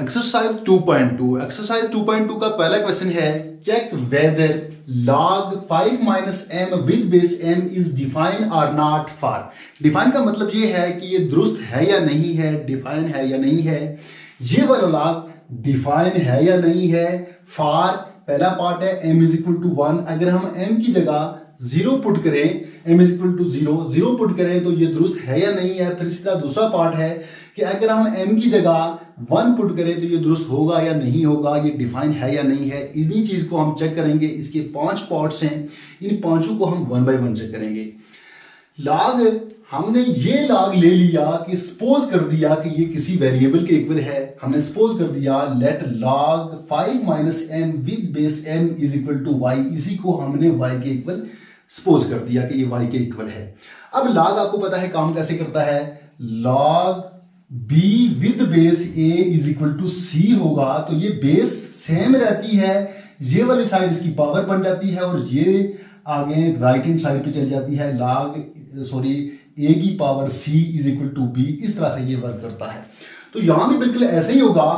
Exercise 2.2 का पहला question है check whether log 5 minus m with base m is define or not for. Define का मतलब ये है कि ये दुरुस्त है या नहीं है, डिफाइन है या नहीं है। ये वाला log डिफाइन है या नहीं है। फॉर पहला पार्ट है m इज इक्वल टू 1। अगर हम m की जगह 0 पुट करें, m is equal to 0 put करें तो ये दुरुस्त है या नहीं है। फिर इस तरह दूसरा पार्ट है कि अगर हम m की जगह 1 पुट करें तो ये दुरुस्त होगा या नहीं होगा, ये डिफाइन है या नहीं है। इन्हीं चीज को हम चेक करेंगे। इसके 5 पार्ट्स हैं, इन पांचों को हम 1 बाय 1 चेक करेंगे। लॉग, हमने ये लॉग ले लिया कि सपोज कर दिया कि ये किसी वेरिएबल के इक्वल है। हमने सपोज कर दिया let log 5 minus m with base m is equal to y। इसी को हमने y के इक्वल सपोज कर दिया कि ये y के इक्वल है। अब log आपको पता है काम कैसे करता है। log b with base a is equal to c होगा तो ये बेस सेम रहती है, ये वाली साइड इसकी पावर बन जाती है और ये आगे राइट हैंड साइड पे चल जाती है। a की power c is equal to b। इस तरह से ये वर्क करता है। तो यहां भी बिल्कुल ऐसे ही होगा।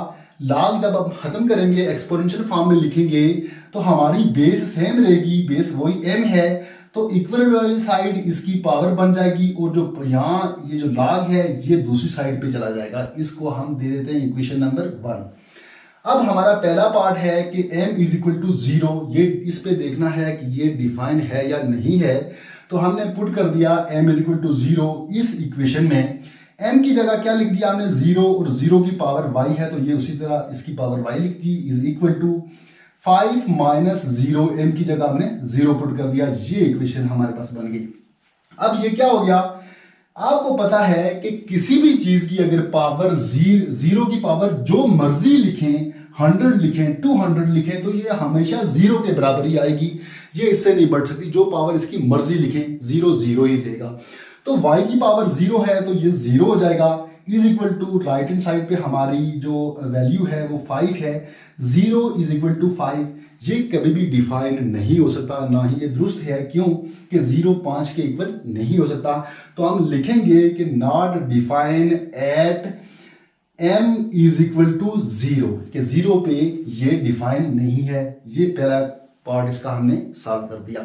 log जब आप खत्म करेंगे एक्सपोनेंशियल फॉर्म में लिखेंगे तो हमारी बेस सेम रहेगी, बेस वही m है तो इक्वल वाली साइड इसकी पावर बन जाएगी और जो यहाँ ये जो log है ये दूसरी साइड पे चला जाएगा। इसको हम दे देते हैं इक्वेशन नंबर 1। अब हमारा पहला पार्ट है कि m इज इक्वल टू 0। ये इस पे देखना है कि ये डिफाइन है या नहीं है। तो हमने पुट कर दिया m इज इक्वल टू 0 इस इक्वेशन में। m की जगह क्या लिख दिया हमने 0 और 0 की पावर y है तो ये उसी तरह इसकी पावर y लिख दी is equal to 5 minus 0। m की जगह हमने 0 पुट कर दिया। ये इक्वेशन हमारे पास बन गई। अब ये क्या हो गया, आपको पता है कि किसी भी चीज की अगर पावर 0 की पावर जो मर्जी लिखें, 100 लिखें, 200 लिखें तो ये हमेशा 0 के बराबर ही आएगी। ये इससे नहीं बढ़ सकती। जो पावर इसकी मर्जी लिखें 0 0 ही रहेगा। तो y की पावर 0 है तो ये 0 हो जाएगा is equal to right hand side पे हमारी जो वैल्यू है वो 5 है। 0 इज इक्वल टू 5। ये कभी भी डिफाइन नहीं हो सकता, ना ही ये दुरुस्त है। क्यों कि 0 5 के इक्वल नहीं हो सकता। तो हम लिखेंगे कि not define at m is equal to 0 कि 0 पे ये डिफाइन नहीं है। ये पहला पार्ट इसका हमने सॉल्व कर दिया।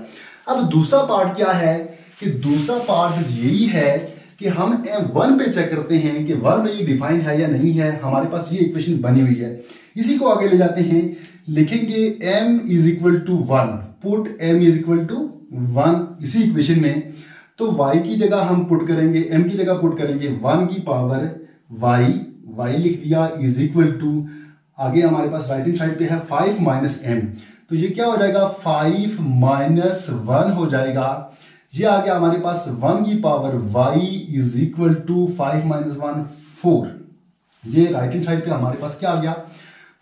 अब दूसरा पार्ट क्या है कि दूसरा पार्ट यही है कि हम m1 पे चेक करते हैं कि 1 पे ये डिफाइन है या नहीं है। हमारे पास ये इक्वेशन बनी हुई है, इसी को आगे ले जाते हैं। लिखेंगे m is equal to 1, put m is equal to 1 इसी इक्वेशन में। तो y की जगह हम पुट करेंगे, m की जगह पुट करेंगे 1 की पावर y लिख दिया इज इक्वल टू आगे हमारे पास राइट हैंड साइड पे है 5 माइनस m। तो ये क्या हो जाएगा 5 माइनस 1 हो जाएगा। ये आ गया हमारे पास 1 की power y is equal to 5 minus 1 4। ये राइट हैंड साइड पे हमारे पास क्या आ गया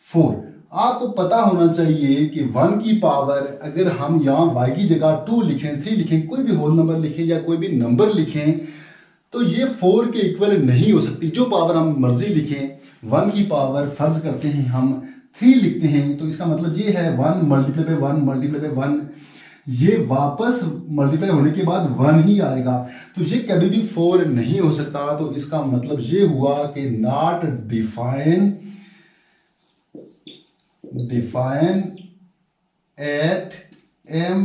4। आपको पता होना चाहिए कि 1 की पावर अगर हम यहाँ y की जगह 2 लिखें, 3 लिखें, कोई भी होल नंबर लिखें या कोई भी नंबर लिखें तो ये 4 के इक्वल नहीं हो सकती। जो पावर हम मर्जी लिखें, 1 की पावर फर्ज करते हैं हम 3 लिखते हैं तो इसका मतलब ये है 1 मल्टीप्लाई बाय 1 मल्टीप्लाई बाय 1, ये वापस मल्टीप्लाई होने के बाद 1 ही आएगा। तो ये कभी भी 4 नहीं हो सकता। तो इसका मतलब ये हुआ कि not define at m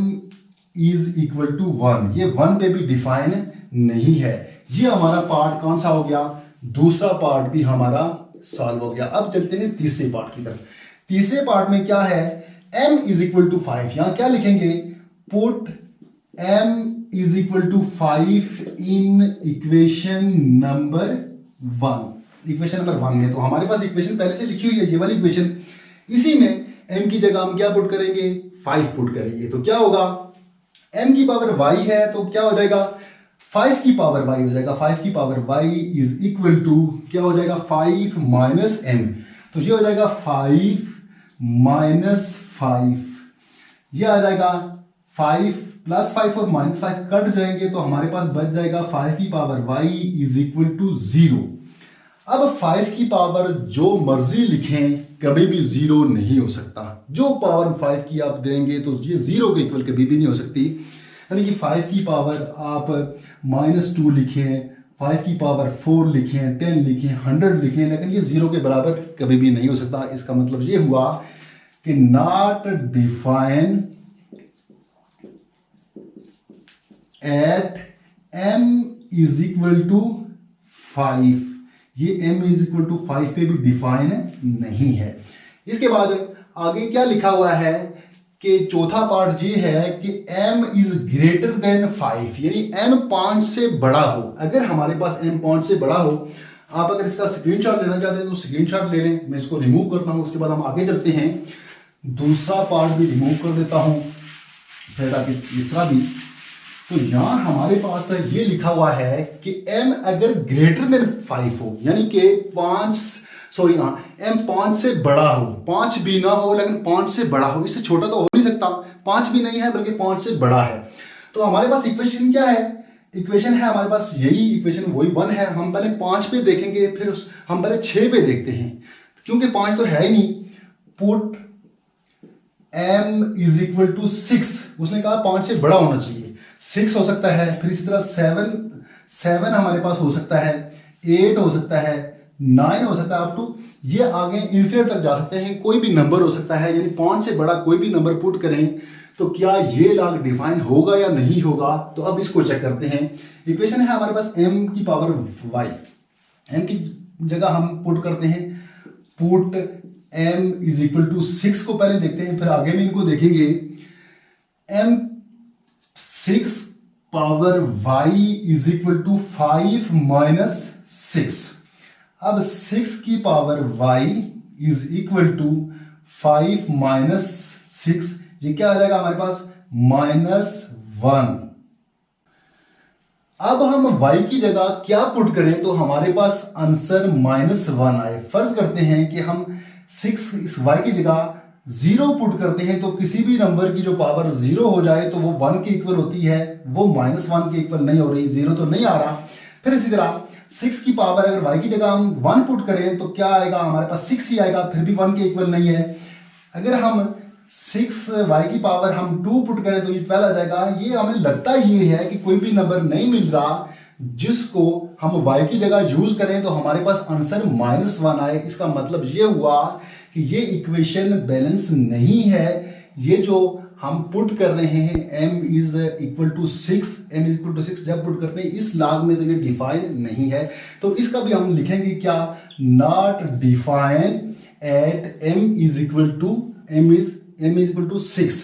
is equal to 1। ये 1 पे भी डिफाइन नहीं है। ये हमारा पार्ट कौन सा हो गया, दूसरा पार्ट भी हमारा सॉल्व हो गया। अब चलते हैं तीसरे पार्ट की तरफ। तीसरे पार्ट में क्या है m इज इक्वल टू 5। यहां क्या लिखेंगे put m is equal to 5 in equation number 1। Equation number 1 में तो हमारे पास इक्वेशन पहले से लिखी हुई है, ये वाली इक्वेशन। इसी में m की जगह हम क्या पुट करेंगे 5 पुट करेंगे। तो क्या होगा m की पावर y है तो क्या हो जाएगा 5 की पावर y हो जाएगा। 5 की power y is equal to क्या हो जाएगा 5 माइनस m। तो ये हो जाएगा 5 माइनस 5। ये आ जाएगा 5 प्लस 5 और माइनस 5 कट जाएंगे तो हमारे पास बच जाएगा 5 की power y is equal to 0। अब 5 की पावर जो मर्जी लिखें कभी भी 0 नहीं हो सकता। जो पावर 5 की आप देंगे तो ये 0 के इक्वल कभी भी नहीं हो सकती। यानी कि 5 की पावर आप -2 लिखें, 5 की पावर 4 लिखें, 10 लिखें, 100 लिखें, लेकिन ये 0 के बराबर कभी भी नहीं हो सकता। इसका मतलब ये हुआ कि not define at m is equal to 5। ये m इज इक्वल टू 5 पे भी डिफाइन नहीं है। इसके बाद आगे क्या लिखा हुआ है कि चौथा पार्ट ये है कि m इज ग्रेटर देन 5, यानी m 5 से बड़ा हो। अगर हमारे पास m 5 से बड़ा हो, आप अगर इसका स्क्रीनशॉट लेना चाहते हैं तो स्क्रीनशॉट ले लें। मैं इसको रिमूव करता हूं, उसके बाद हम आगे चलते हैं। दूसरा पार्ट भी रिमूव कर देता हूं, फिर ताकि तीसरा भी। तो यहां हमारे पास ये लिखा हुआ है कि m अगर ग्रेटर देन 5 हो, यानी कि m 5 से बड़ा हो, 5 भी ना हो लेकिन 5 से बड़ा हो, इससे छोटा तो हो नहीं सकता, 5 भी नहीं है बल्कि 5 से बड़ा है। तो हमारे पास इक्वेशन क्या है? इक्वेशन है हमारे पास यही इक्वेशन, वही 1 है। हम पहले 5 पे देखेंगे, फिर हम पहले 6 पे देखते हैं, क्योंकि 5 तो है ही नहीं। Put m is equal to 6, उसने कहा 5 से बड़ा होना चाहिए, 6 हो सकता है। फिर इस तरह 7 हमारे पास हो सकता है, 8 हो सकता है, 9 हो सकता है, अप टू ये आगे इन्फिनिट तक जा सकते हैं, कोई भी नंबर हो सकता है। यानी 5 से बड़ा कोई भी नंबर पुट करें तो क्या ये लॉग डिफाइन होगा या नहीं होगा। तो अब इसको चेक करते हैं। इक्वेशन है हमारे पास m की पावर y, m की जगह हम पुट करते हैं, put m is equal to 6 को पहले देखते हैं, फिर आगे में इनको देखेंगे। m 6 power y is equal to 5 minus 6। अब 6 की power y is equal to 5 minus 6, ये क्या आ जाएगा हमारे पास? -1। अब हम y की जगह क्या पुट करें तो हमारे पास आंसर -1 आए। फर्ज करते हैं कि हम 6 इस y की जगह 0 पुट करते हैं, तो किसी भी नंबर की जो पावर 0 हो जाए तो वो 1 के इक्वल होती है, वो -1 के इक्वल नहीं हो रही, 0 तो नहीं आ रहा। फिर इसी तरह 6 की पावर अगर y की जगह हम 1 पुट करें तो क्या आएगा हमारे पास? 6 ही आएगा, फिर भी 1 के इक्वल नहीं है। अगर हम 6y की पावर हम 2 पुट करें तो ये 12 आ जाएगा। ये हमें लगता ये है कि कोई भी नंबर नहीं मिल रहा जिसको हम y की जगह यूज करें तो हमारे पास आंसर -1 आए। इसका मतलब ये हुआ कि ये इक्वेशन बैलेंस नहीं है। ये जो हम पुट कर रहे हैं m इज इक्वल टू 6 जब पुट करते हैं इस लॉग में तो ये डिफाइन नहीं है। तो इसका भी हम लिखेंगे क्या? Not define at m is equal to 6।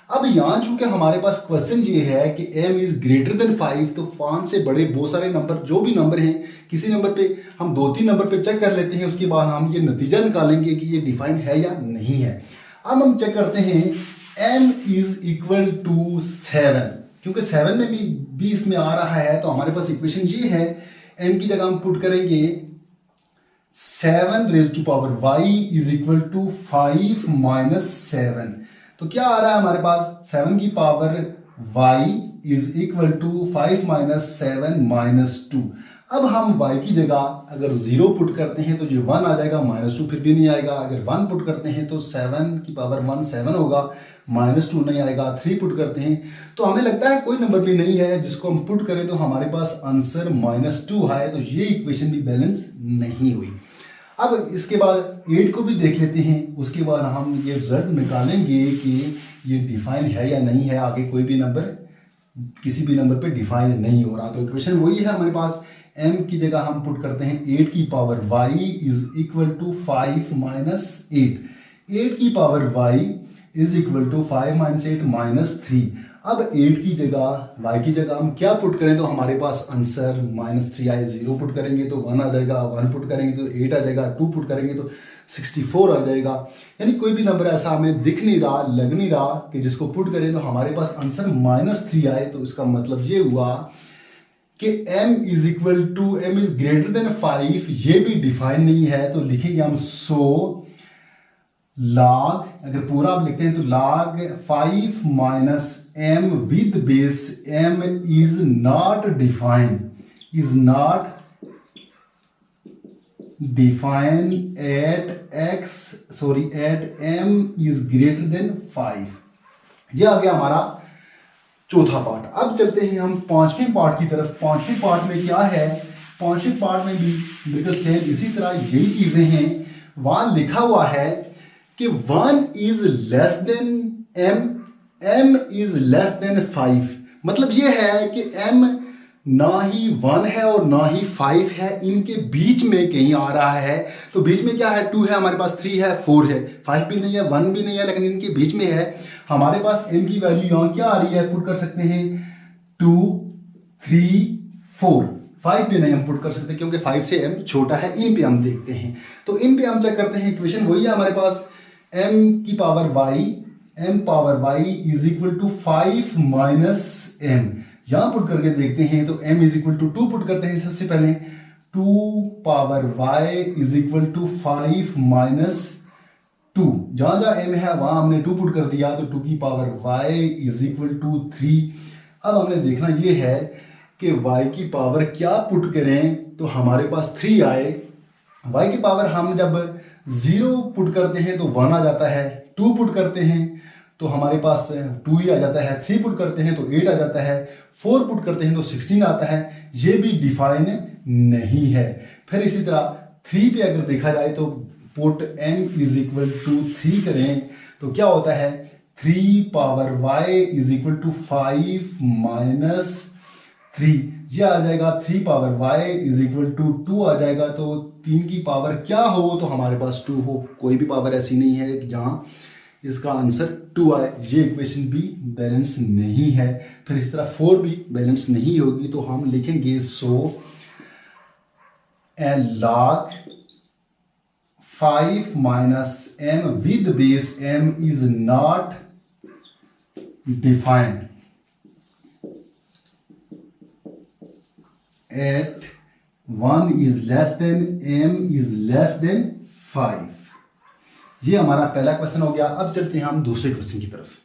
अब यहां चूंकि हमारे पास क्वेश्चन ये है कि m इज ग्रेटर देन 5, तो 5 से बड़े बहुत सारे नंबर, जो भी नंबर हैं, किसी नंबर पे हम 2-3 नंबर पे चेक कर लेते हैं, उसके बाद हम ये नतीजा निकालेंगे कि ये डिफाइन है या नहीं है। अब हम चेक करते हैं m इज इक्वल टू 7, क्योंकि 7 में भी इसमें आ रहा है, तो हमारे पास इक्वेशन ये है। m की जगह हम पुट करेंगे 7 raise to power y is equal to 5 minus 7। तो क्या आ रहा है हमारे पास? 7 की power y is equal to 5 minus 7 minus 2। अब हम y की जगह अगर 0 पुट करते हैं तो ये 1 आ जाएगा, -2 फिर भी नहीं आएगा। अगर 1 पुट करते हैं तो 7 की पावर 1 7 होगा, -2 नहीं आएगा। 3 पुट करते हैं तो हमें लगता है कोई नंबर भी नहीं है जिसको हम पुट करें तो हमारे पास आंसर -2 है। तो ये इक्वेशन भी बैलेंस नहीं हुई। अब इसके बाद 8 को भी देख लेते हैं, उसके बाद हम ये रिजल्ट निकालेंगे कि ये डिफाइन है या नहीं है। आगे कोई भी नंबर किसी भी नंबर पे डिफाइन नहीं हो रहा, तो इक्वेशन वही है हमारे पास। m की जगह हम पुट करते हैं 8 की power y is equal to 5 minus 8। 8 की power y is equal to 5 minus 8 minus 3। अब 8 की जगह y की जगह हम क्या पुट करें तो हमारे पास आंसर -3 आए। 0 पुट करेंगे तो 1 आ जाएगा, 1 पुट करेंगे तो 8 आ जाएगा, 2 पुट करेंगे तो 64 आ जाएगा। यानी कोई भी नंबर ऐसा हमें दिख नहीं रहा, लग नहीं रहा कि जिसको पुट करें तो हमारे पास आंसर -3 आए। तो इसका मतलब ये हुआ कि m इज ग्रेटर देन 5, ये भी डिफाइन नहीं है। तो लिखेंगे हम log, अगर पूरा आप लिखते हैं तो log 5 minus m with base m is not define at m is greater than 5। ये आ गया हमारा चौथा पार्ट। अब चलते हैं हम पांचवें पार्ट की तरफ। पांचवें पार्ट में क्या है कॉन्शियस पार्ट में भी बिल्कुल सेम इसी तरह यही चीजें हैं। वहां लिखा हुआ है कि 1 is less than m is less than 5। मतलब ये है कि m ना ही 1 है और ना ही 5 है, इनके बीच में कहीं आ रहा है। तो बीच में क्या है, 2 है हमारे पास, 3 है, 4 है, 5 भी नहीं है, 1 भी नहीं है, लेकिन इनके बीच में है। हमारे पास m की वैल्यू यहाँ क्या आ रही है, पुट कर सकते हैं 2, 3, 4। 5 भी नहीं हम पुट कर सकते क्योंकि 5 से m छोटा है। इन पे हम देखते हैं, तो इन पे हम चेक करते हैं। इक्वेशन वही है हमारे पास, m power y is equal to 5 minus m। यहां पुट करके देखते हैं तो m is equal to 2 put करते हैं सबसे पहले। 2 power y is equal to 5 minus 2। जहां जहां m है वहां हमने 2 पुट कर दिया, तो 2 की power y is equal to 3। अब हमने देखना ये है कि y की पावर क्या पुट करें तो हमारे पास 3 आए। y की पावर हम जब 0 पुट करते हैं तो 1 आ जाता है, 2 पुट करते हैं तो हमारे पास 2 ही आ जाता है, 3 पुट करते हैं तो 8 आ जाता है, 4 पुट करते हैं तो 16 आता है। ये भी डिफाइन नहीं है। फिर इसी तरह 3 पे अगर देखा जाए तो put m is equal to 3 करें तो क्या होता है, 3 power y is equal to 5 minus 3। ये आ जाएगा 3 power y is equal to 2 आ जाएगा। तो 3 की पावर क्या हो तो हमारे पास 2 हो। कोई भी पावर ऐसी नहीं है कि जहां इसका आंसर 2 आए। ये इक्वेशन भी बैलेंस नहीं है। फिर इस तरह 4 भी बैलेंस नहीं होगी, तो हम लिखेंगे सो log 5 minus m with base m is not defined at 1 is less than m is less than 5। ये हमारा पहला क्वेश्चन हो गया। अब चलते हैं हम दूसरे क्वेश्चन की तरफ।